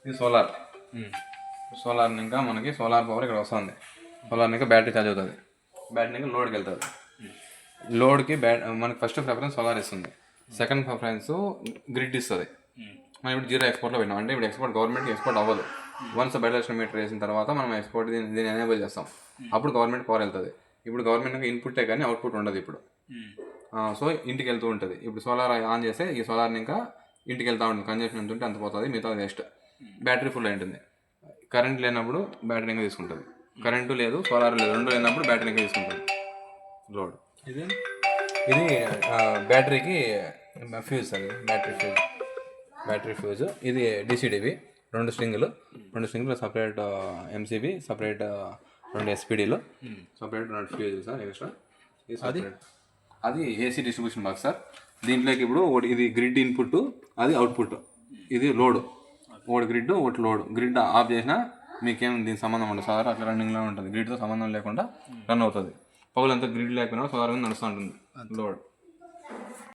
ఇది solar. Solar ఇంకా మనకి సోలార్ పవర్ ఇక్కడ వస్తుంది. సోలార్ ఇంకా బ్యాటరీ ఛార్జ్ అవుతుంది. బ్యాటరీ ఇంకా లోడ్కి వెళ్తుంది. లోడ్కి మనకి ఫస్ట్ ప్రిఫరెన్స్ సోలార్ ఇస్తుంది. సెకండ్ ప్రిఫరెన్స్ గ్రిడ్ ఇస్తుంది. మనం ఇప్పుడు జీరో ఎక్స్పోర్ట్లో పెట్టినాం అంటే ఇప్పుడు ఎక్స్పోర్ట్ గవర్నమెంట్కి ఎక్స్పోర్ట్ అవ్వదు. వన్స్ బయటలక్ష్మి మీటర్ వేసిన తర్వాత మనం ఎక్స్పోర్ట్ దీన్ని ఎనేబుల్ చేస్తాం. అప్పుడు గవర్నమెంట్ పవర్ వెళ్తుంది. ఇప్పుడు గవర్నమెంట్ ఇన్పుట్టే కానీ అవుట్పుట్ ఉండదు ఇప్పుడు. సో ఇంటికి వెళ్తూ ఉంటుంది. ఇప్పుడు సోలార్ ఆన్ చేస్తే ఈ సోలార్ని ఇంకా ఇంటికి వెళ్తూ ఉంటుంది. కన్జంప్షన్ ఎంత ఉంటే అంత పోతుంది, మిగతా వేస్ట్. బ్యాటరీ ఫుల్ అయి ఉంటుంది. కరెంట్ లేనప్పుడు బ్యాటరీ ఇంకా తీసుకుంటుంది. కరెంటు లేదు, సోలార్ లేదు, రెండు లేనప్పుడు బ్యాటరీ ఇంకా తీసుకుంటుంది లోడ్. ఇది బ్యాటరీకి ఫ్యూజ్ అది బ్యాటరీ ఫ్యూజ్. ఇది డిసిడివి రెండు స్ట్రింగులు సపరేట్ ఎంసీబీ సపరేట్, రెండు ఎస్పీడీలు సపరేట్, రెండు ఫ్యూజ్ సార్ ఎక్స్ట్రా. అది ఏసీ డిస్ట్రిబ్యూషన్ బాక్స్ సార్. దీంట్లోకి ఇప్పుడు ఇది గ్రిడ్ ఇన్పుట్, అది అవుట్పుట్. ఇది లోడ్, ఒకటి గ్రిడ్ ఒకటి లోడ్. గ్రిడ్ ఆఫ్ చేసినా మీకేం దీనికి సంబంధం ఉండదు. సోలార్ అట్లా రన్నింగ్లో ఉంటుంది. గ్రిడ్తో సంబంధం లేకుండా రన్ అవుతుంది. పగులంతా గ్రిడ్ లేకపోయినా సోలార్ నడుస్తూ ఉంటుంది లోడ్.